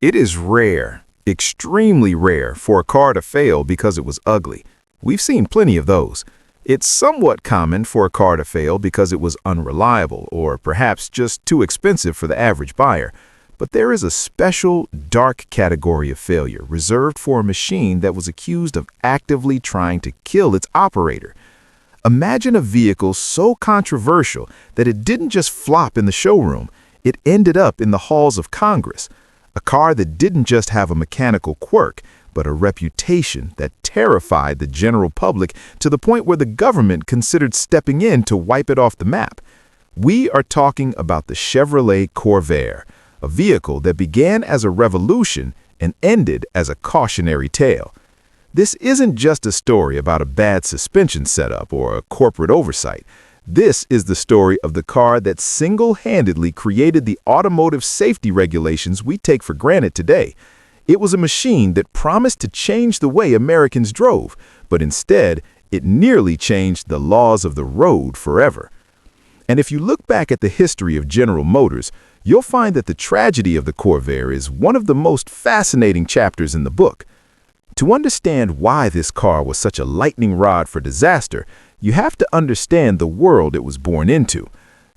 It is rare, extremely rare, for a car to fail because it was ugly. We've seen plenty of those. It's somewhat common for a car to fail because it was unreliable or perhaps just too expensive for the average buyer. But there is a special, dark category of failure reserved for a machine that was accused of actively trying to kill its operator. Imagine a vehicle so controversial that it didn't just flop in the showroom, it ended up in the halls of Congress. A car that didn't just have a mechanical quirk, but a reputation that terrified the general public to the point where the government considered stepping in to wipe it off the map. We are talking about the Chevrolet Corvair, a vehicle that began as a revolution and ended as a cautionary tale. This isn't just a story about a bad suspension setup or a corporate oversight. This is the story of the car that single-handedly created the automotive safety regulations we take for granted today. It was a machine that promised to change the way Americans drove, but instead, it nearly changed the laws of the road forever. And if you look back at the history of General Motors, you'll find that the tragedy of the Corvair is one of the most fascinating chapters in the book. To understand why this car was such a lightning rod for disaster, you have to understand the world it was born into.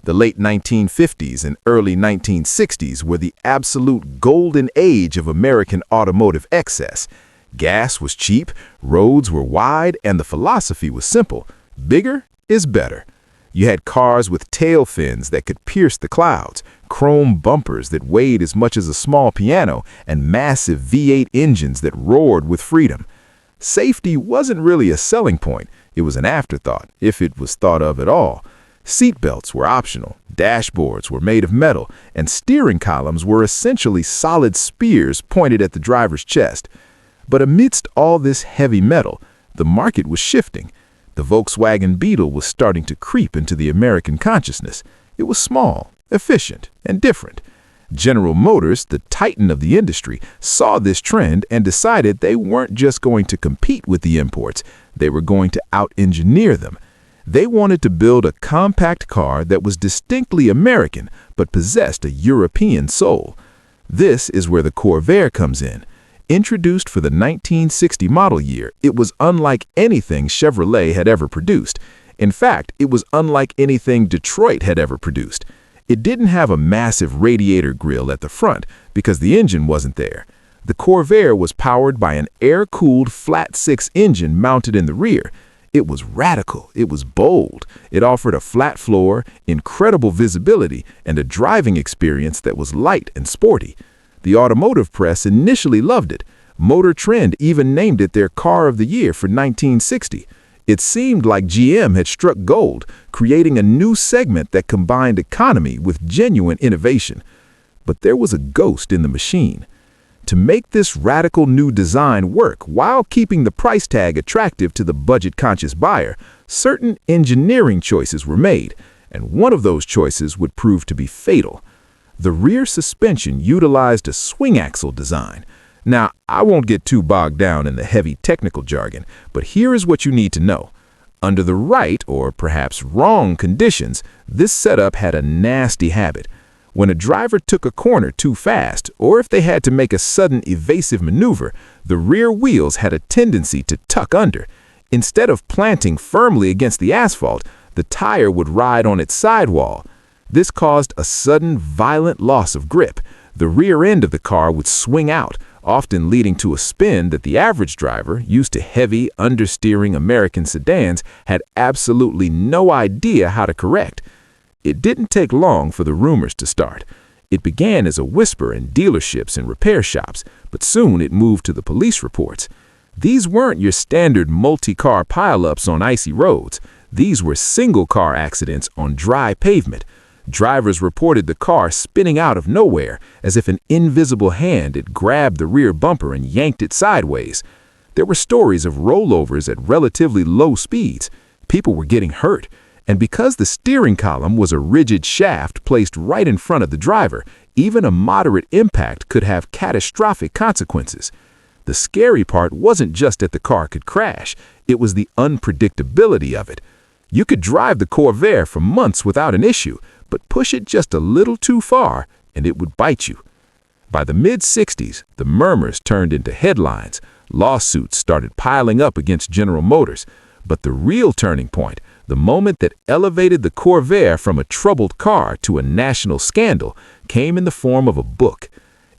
The late 1950s and early 1960s were the absolute golden age of American automotive excess. Gas was cheap, roads were wide, and the philosophy was simple: bigger is better. You had cars with tail fins that could pierce the clouds, chrome bumpers that weighed as much as a small piano, and massive V8 engines that roared with freedom. Safety wasn't really a selling point. It was an afterthought, if it was thought of at all. Seatbelts were optional, dashboards were made of metal, and steering columns were essentially solid spears pointed at the driver's chest. But amidst all this heavy metal, the market was shifting. The Volkswagen Beetle was starting to creep into the American consciousness. It was small, efficient, and different. General Motors, the titan of the industry, saw this trend and decided they weren't just going to compete with the imports, they were going to out-engineer them. They wanted to build a compact car that was distinctly American but possessed a European soul. This is where the Corvair comes in. Introduced for the 1960 model year, it was unlike anything Chevrolet had ever produced. In fact, it was unlike anything Detroit had ever produced. It didn't have a massive radiator grille at the front because the engine wasn't there. The Corvair was powered by an air-cooled flat-six engine mounted in the rear. It was radical, it was bold, it offered a flat floor, incredible visibility, and a driving experience that was light and sporty. The automotive press initially loved it. Motor Trend even named it their Car of the Year for 1960. It seemed like GM had struck gold, creating a new segment that combined economy with genuine innovation. But there was a ghost in the machine. To make this radical new design work while keeping the price tag attractive to the budget-conscious buyer, certain engineering choices were made, and one of those choices would prove to be fatal. The rear suspension utilized a swing axle design. Now, I won't get too bogged down in the heavy technical jargon, but here is what you need to know. Under the right, or perhaps wrong conditions, this setup had a nasty habit. When a driver took a corner too fast, or if they had to make a sudden evasive maneuver, the rear wheels had a tendency to tuck under. Instead of planting firmly against the asphalt, the tire would ride on its sidewall. This caused a sudden, violent loss of grip. The rear end of the car would swing out, often leading to a spin that the average driver, used to heavy, understeering American sedans, had absolutely no idea how to correct. It didn't take long for the rumors to start. It began as a whisper in dealerships and repair shops, but soon it moved to the police reports. These weren't your standard multi-car pileups on icy roads. These were single-car accidents on dry pavement. Drivers reported the car spinning out of nowhere, as if an invisible hand had grabbed the rear bumper and yanked it sideways. There were stories of rollovers at relatively low speeds. People were getting hurt, and because the steering column was a rigid shaft placed right in front of the driver, even a moderate impact could have catastrophic consequences. The scary part wasn't just that the car could crash, it was the unpredictability of it. You could drive the Corvair for months without an issue, but push it just a little too far and it would bite you. By the mid-60s, the murmurs turned into headlines. Lawsuits started piling up against General Motors. But the real turning point, the moment that elevated the Corvair from a troubled car to a national scandal, came in the form of a book.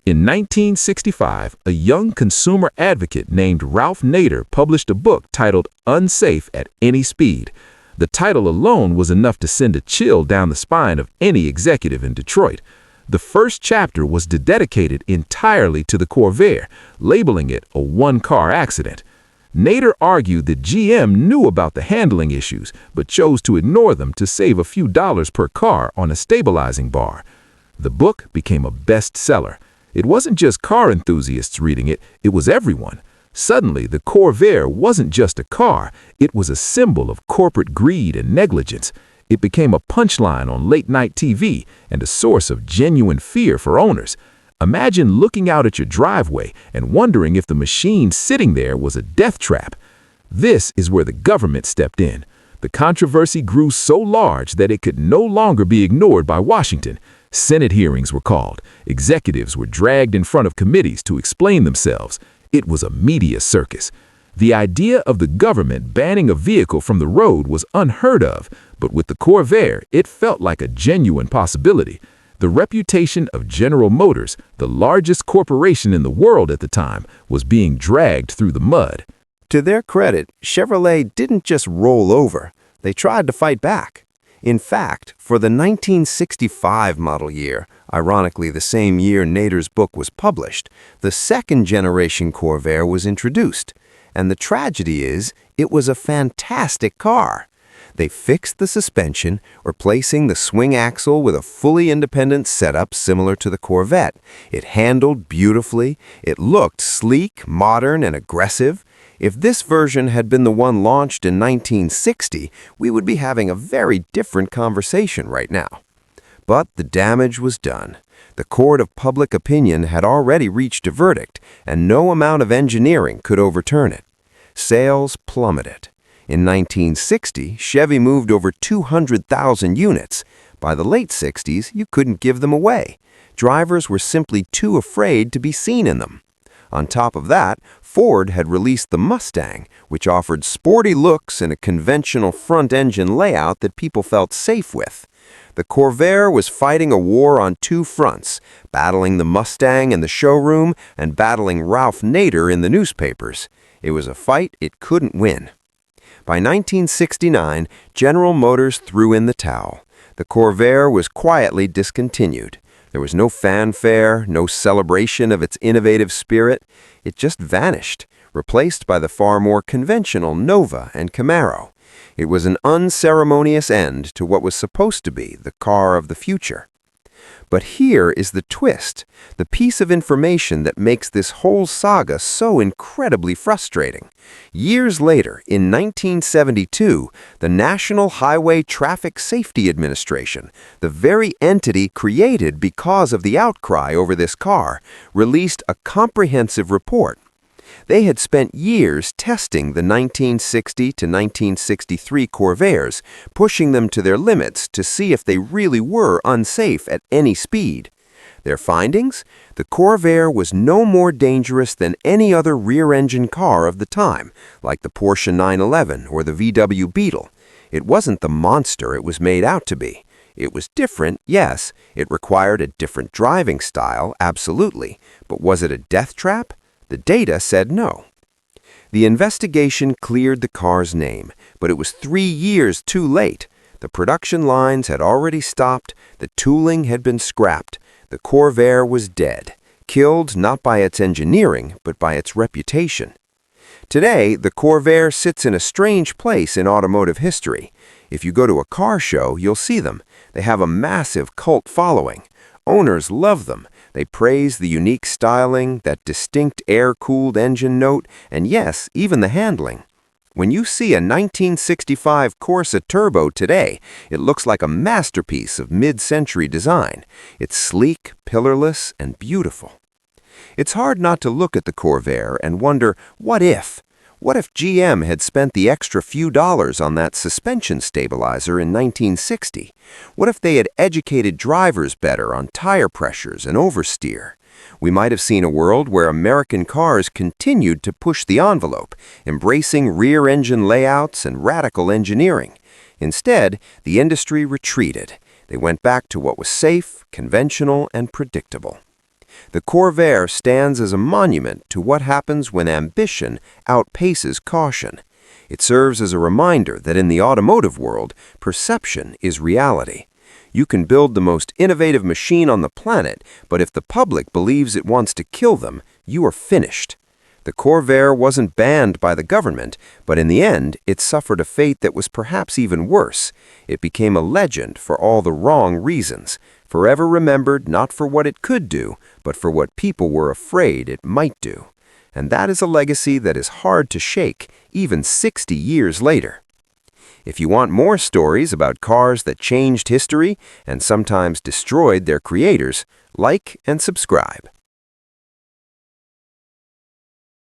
In 1965, a young consumer advocate named Ralph Nader published a book titled Unsafe at Any Speed. The title alone was enough to send a chill down the spine of any executive in Detroit. The first chapter was dedicated entirely to the Corvair, labeling it a one-car accident. Nader argued that GM knew about the handling issues, but chose to ignore them to save a few dollars per car on a stabilizing bar. The book became a bestseller. It wasn't just car enthusiasts reading it, it was everyone. Suddenly, the Corvair wasn't just a car, it was a symbol of corporate greed and negligence. It became a punchline on late-night TV and a source of genuine fear for owners. Imagine looking out at your driveway and wondering if the machine sitting there was a death trap. This is where the government stepped in. The controversy grew so large that it could no longer be ignored by Washington. Senate hearings were called. Executives were dragged in front of committees to explain themselves. It was a media circus. The idea of the government banning a vehicle from the road was unheard of, but with the Corvair, it felt like a genuine possibility. The reputation of General Motors, the largest corporation in the world at the time, was being dragged through the mud. To their credit, Chevrolet didn't just roll over. They tried to fight back. In fact, for the 1965 model year, ironically the same year Nader's book was published, the second-generation Corvair was introduced. And the tragedy is, it was a fantastic car. They fixed the suspension, replacing the swing axle with a fully independent setup similar to the Corvette. It handled beautifully, it looked sleek, modern, and aggressive. If this version had been the one launched in 1960, we would be having a very different conversation right now. But the damage was done. The court of public opinion had already reached a verdict, and no amount of engineering could overturn it. Sales plummeted. In 1960, Chevy moved over 200,000 units. By the late 60s, you couldn't give them away. Drivers were simply too afraid to be seen in them. On top of that, Ford had released the Mustang, which offered sporty looks and a conventional front-engine layout that people felt safe with. The Corvair was fighting a war on two fronts, battling the Mustang in the showroom and battling Ralph Nader in the newspapers. It was a fight it couldn't win. By 1969, General Motors threw in the towel. The Corvair was quietly discontinued. There was no fanfare, no celebration of its innovative spirit. It just vanished, replaced by the far more conventional Nova and Camaro. It was an unceremonious end to what was supposed to be the car of the future. But here is the twist, the piece of information that makes this whole saga so incredibly frustrating. Years later, in 1972, the National Highway Traffic Safety Administration, the very entity created because of the outcry over this car, released a comprehensive report. They had spent years testing the 1960 to 1963 Corvairs, pushing them to their limits to see if they really were unsafe at any speed. Their findings? The Corvair was no more dangerous than any other rear-engine car of the time, like the Porsche 911 or the VW Beetle. It wasn't the monster it was made out to be. It was different, yes. It required a different driving style, absolutely. But was it a death trap? The data said no. The investigation cleared the car's name, but it was 3 years too late. The production lines had already stopped, the tooling had been scrapped. The Corvair was dead, killed not by its engineering, but by its reputation. Today, the Corvair sits in a strange place in automotive history. If you go to a car show, you'll see them. They have a massive cult following. Owners love them. They praise the unique styling, that distinct air-cooled engine note, and yes, even the handling. When you see a 1965 Corsa Turbo today, it looks like a masterpiece of mid-century design. It's sleek, pillarless, and beautiful. It's hard not to look at the Corvair and wonder, what if? What if GM had spent the extra few dollars on that suspension stabilizer in 1960? What if they had educated drivers better on tire pressures and oversteer? We might have seen a world where American cars continued to push the envelope, embracing rear-engine layouts and radical engineering. Instead, the industry retreated. They went back to what was safe, conventional, and predictable. The Corvair stands as a monument to what happens when ambition outpaces caution. It serves as a reminder that in the automotive world, perception is reality. You can build the most innovative machine on the planet, but if the public believes it wants to kill them, you are finished. The Corvair wasn't banned by the government, but in the end, it suffered a fate that was perhaps even worse. It became a legend for all the wrong reasons, forever remembered not for what it could do, but for what people were afraid it might do. And that is a legacy that is hard to shake, even 60 years later. If you want more stories about cars that changed history and sometimes destroyed their creators, like and subscribe.